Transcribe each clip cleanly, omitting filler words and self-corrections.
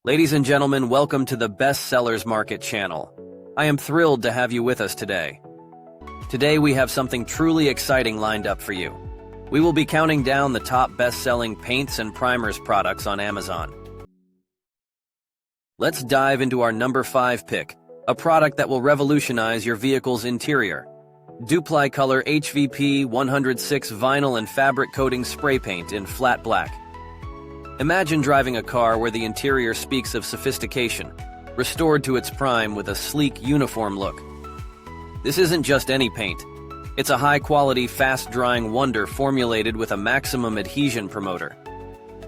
Ladies and gentlemen, welcome to the Best Sellers Market channel. I am thrilled to have you with us today. Today we have something truly exciting lined up for you. We will be counting down the top best-selling paints and primers products on Amazon. Let's dive into our number 5 pick, a product that will revolutionize your vehicle's interior. Dupli-Color HVP106 Vinyl and Fabric Coating Spray Paint in Flat Black. Imagine driving a car where the interior speaks of sophistication, restored to its prime with a sleek, uniform look. This isn't just any paint. It's a high-quality, fast-drying wonder formulated with a maximum adhesion promoter.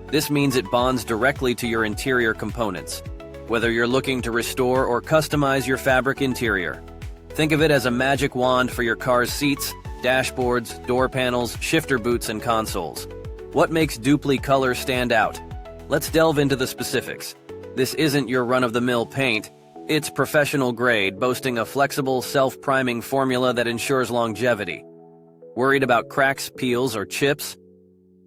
This means it bonds directly to your interior components, whether you're looking to restore or customize your fabric interior. Think of it as a magic wand for your car's seats, dashboards, door panels, shifter boots, and consoles. What makes Dupli-Color stand out? Let's delve into the specifics. This isn't your run-of-the-mill paint. It's professional grade, boasting a flexible, self-priming formula that ensures longevity. Worried about cracks, peels, or chips?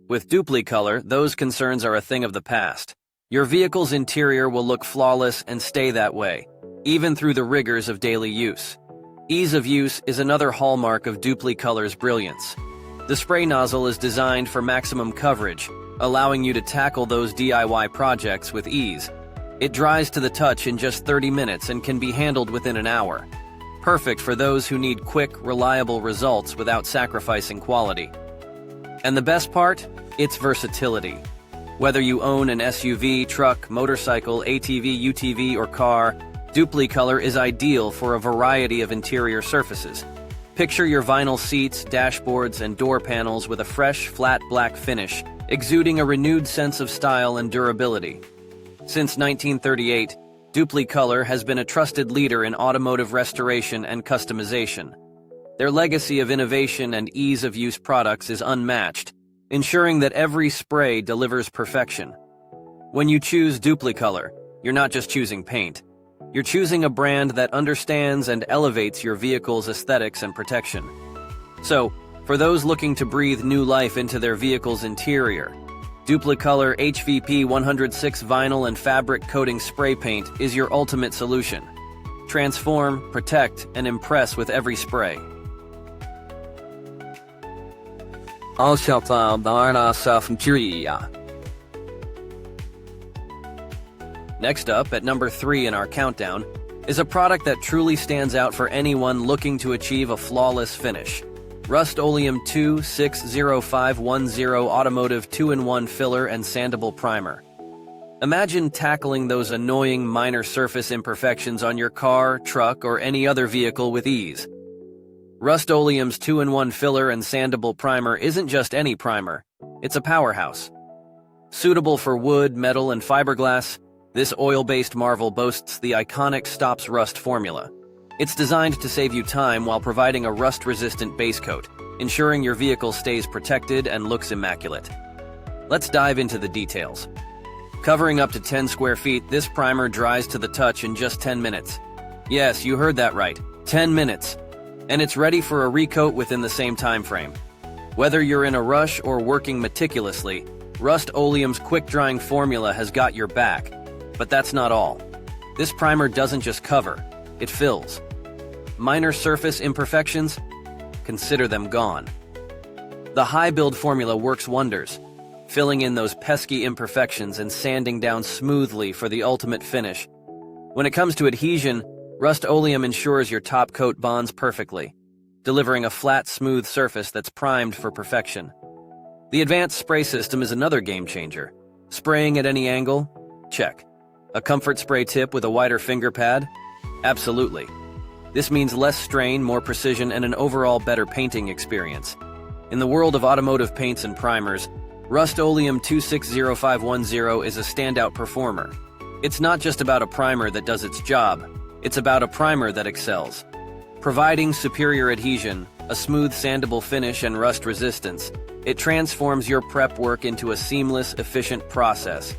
With Dupli-Color, those concerns are a thing of the past. Your vehicle's interior will look flawless and stay that way, even through the rigors of daily use. Ease of use is another hallmark of Dupli-Color's brilliance. The spray nozzle is designed for maximum coverage, allowing you to tackle those DIY projects with ease. It dries to the touch in just 30 minutes and can be handled within an hour. Perfect for those who need quick, reliable results without sacrificing quality. And the best part? Its versatility. Whether you own an SUV, truck, motorcycle, ATV, UTV, or car, Dupli-Color is ideal for a variety of interior surfaces. Picture your vinyl seats, dashboards, and door panels with a fresh, flat black finish, exuding a renewed sense of style and durability. Since 1938, Dupli-Color has been a trusted leader in automotive restoration and customization. Their legacy of innovation and ease-of-use products is unmatched, ensuring that every spray delivers perfection. When you choose Dupli-Color, you're not just choosing paint. You're choosing a brand that understands and elevates your vehicle's aesthetics and protection. So, for those looking to breathe new life into their vehicle's interior, Dupli-Color HVP106 Vinyl and Fabric Coating Spray Paint is your ultimate solution. Transform, protect, and impress with every spray. Next up, at number 3 in our countdown, is a product that truly stands out for anyone looking to achieve a flawless finish. Rust-Oleum 260510 Automotive 2-in-1 Filler and Sandable Primer. Imagine tackling those annoying minor surface imperfections on your car, truck, or any other vehicle with ease. Rust-Oleum's 2-in-1 Filler and Sandable Primer isn't just any primer, it's a powerhouse. Suitable for wood, metal, and fiberglass, this oil-based marvel boasts the iconic Stops Rust formula. It's designed to save you time while providing a rust-resistant base coat, ensuring your vehicle stays protected and looks immaculate. Let's dive into the details. Covering up to 10 square feet, this primer dries to the touch in just 10 minutes. Yes, you heard that right, 10 minutes. And it's ready for a recoat within the same time frame. Whether you're in a rush or working meticulously, Rust-Oleum's quick-drying formula has got your back. But that's not all. This primer doesn't just cover, it fills. Minor surface imperfections? Consider them gone. The high-build formula works wonders, filling in those pesky imperfections and sanding down smoothly for the ultimate finish. When it comes to adhesion, Rust-Oleum ensures your top coat bonds perfectly, delivering a flat, smooth surface that's primed for perfection. The advanced spray system is another game-changer. Spraying at any angle? Check. A comfort spray tip with a wider finger pad? Absolutely. This means less strain, more precision, and an overall better painting experience. In the world of automotive paints and primers, Rust-Oleum 260510 is a standout performer. It's not just about a primer that does its job, it's about a primer that excels. Providing superior adhesion, a smooth sandable finish, and rust resistance, it transforms your prep work into a seamless, efficient process.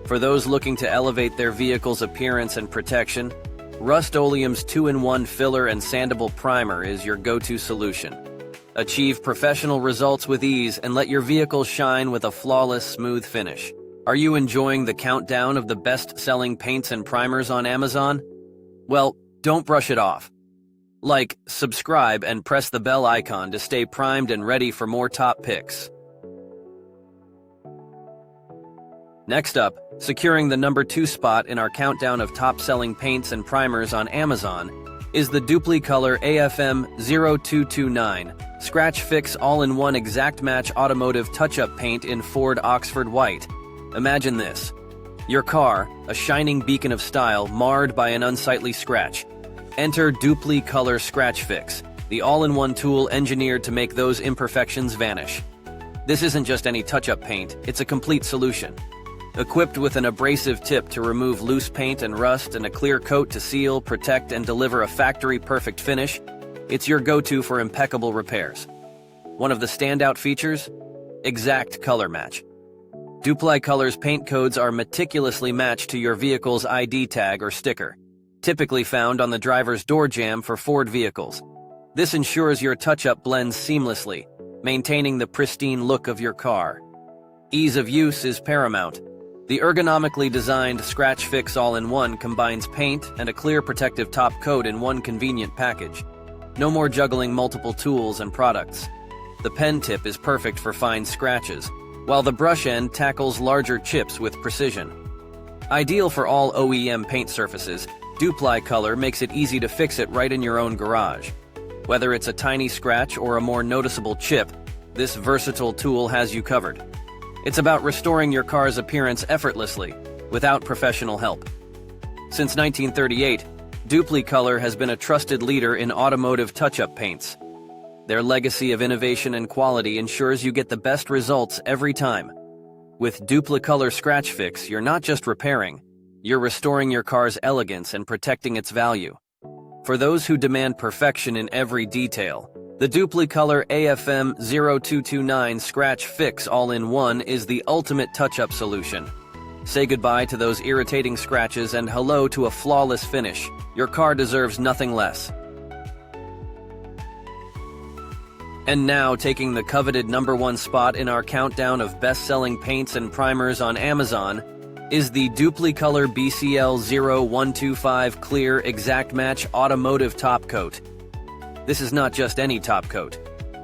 For those looking to elevate their vehicle's appearance and protection, Rust-Oleum's 2-in-1 Filler and Sandable Primer is your go-to solution. Achieve professional results with ease and let your vehicle shine with a flawless, smooth finish. Are you enjoying the countdown of the best-selling paints and primers on Amazon? Well, don't brush it off. Like, subscribe, and press the bell icon to stay primed and ready for more top picks. Next up, securing the number 2 spot in our countdown of top-selling paints and primers on Amazon is the Dupli-Color AFM0229 Scratch Fix All-In-1 Exact Match Automotive Touch-Up Paint in Ford Oxford White. Imagine this. Your car, a shining beacon of style, marred by an unsightly scratch. Enter Dupli-Color Scratch Fix, the all-in-one tool engineered to make those imperfections vanish. This isn't just any touch-up paint, it's a complete solution. Equipped with an abrasive tip to remove loose paint and rust and a clear coat to seal, protect, and deliver a factory-perfect finish, it's your go-to for impeccable repairs. One of the standout features? Exact color match. Dupli-Color's paint codes are meticulously matched to your vehicle's ID tag or sticker, typically found on the driver's door jamb for Ford vehicles. This ensures your touch-up blends seamlessly, maintaining the pristine look of your car. Ease of use is paramount. The ergonomically designed Scratch Fix All-in-1 combines paint and a clear protective top coat in one convenient package. No more juggling multiple tools and products. The pen tip is perfect for fine scratches, while the brush end tackles larger chips with precision. Ideal for all OEM paint surfaces, Dupli-Color makes it easy to fix it right in your own garage. Whether it's a tiny scratch or a more noticeable chip, this versatile tool has you covered. It's about restoring your car's appearance effortlessly, without professional help. Since 1938, Dupli-Color has been a trusted leader in automotive touch-up paints. Their legacy of innovation and quality ensures you get the best results every time. With Dupli-Color Scratch Fix, you're not just repairing, you're restoring your car's elegance and protecting its value. For those who demand perfection in every detail, the Dupli-Color AFM0229 Scratch Fix All-in-1 is the ultimate touch-up solution. Say goodbye to those irritating scratches and hello to a flawless finish. Your car deserves nothing less. And now, taking the coveted number 1 spot in our countdown of best-selling paints and primers on Amazon is the Dupli-Color BCL0125 Clear Exact Match Automotive Top Coat. This is not just any top coat.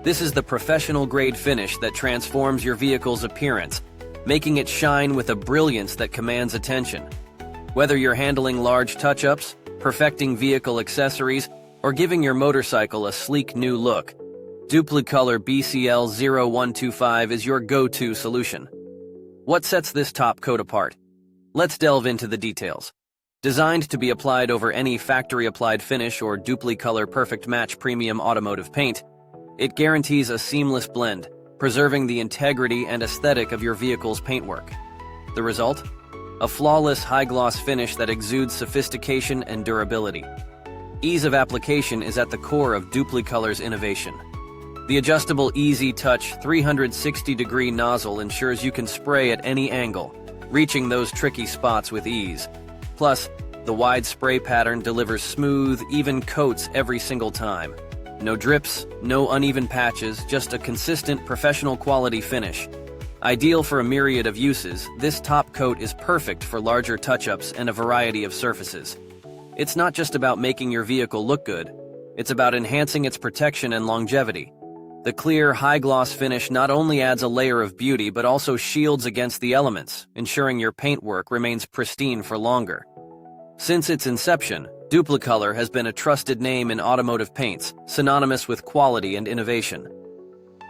This is the professional-grade finish that transforms your vehicle's appearance, making it shine with a brilliance that commands attention. Whether you're handling large touch-ups, perfecting vehicle accessories, or giving your motorcycle a sleek new look, Dupli-Color BCL0125 is your go-to solution. What sets this top coat apart? Let's delve into the details. Designed to be applied over any factory-applied finish or Dupli-Color Perfect Match Premium Automotive Paint, it guarantees a seamless blend, preserving the integrity and aesthetic of your vehicle's paintwork. The result? A flawless high-gloss finish that exudes sophistication and durability. Ease of application is at the core of Dupli-Color's innovation. The adjustable Easy Touch 360-degree nozzle ensures you can spray at any angle, reaching those tricky spots with ease. Plus, the wide spray pattern delivers smooth, even coats every single time. No drips, no uneven patches, just a consistent, professional-quality finish. Ideal for a myriad of uses, this top coat is perfect for larger touch-ups and a variety of surfaces. It's not just about making your vehicle look good, it's about enhancing its protection and longevity. The clear, high-gloss finish not only adds a layer of beauty but also shields against the elements, ensuring your paintwork remains pristine for longer. Since its inception, Dupli-Color has been a trusted name in automotive paints, synonymous with quality and innovation.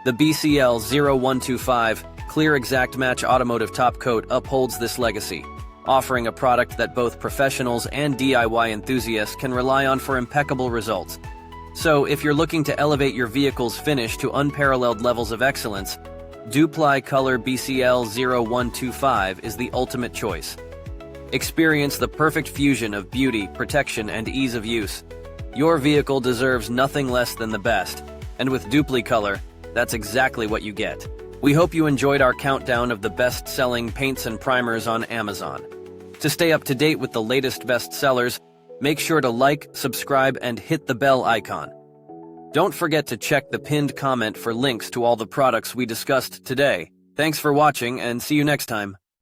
The BCL0125 Clear Exact Match Automotive Top Coat upholds this legacy, offering a product that both professionals and DIY enthusiasts can rely on for impeccable results. So, if you're looking to elevate your vehicle's finish to unparalleled levels of excellence, Dupli-Color BCL0125 is the ultimate choice. Experience the perfect fusion of beauty, protection, and ease of use. Your vehicle deserves nothing less than the best, and with Dupli-Color, that's exactly what you get. We hope you enjoyed our countdown of the best-selling paints and primers on Amazon. To stay up to date with the latest bestsellers, make sure to like, subscribe, and hit the bell icon. Don't forget to check the pinned comment for links to all the products we discussed today. Thanks for watching, and see you next time.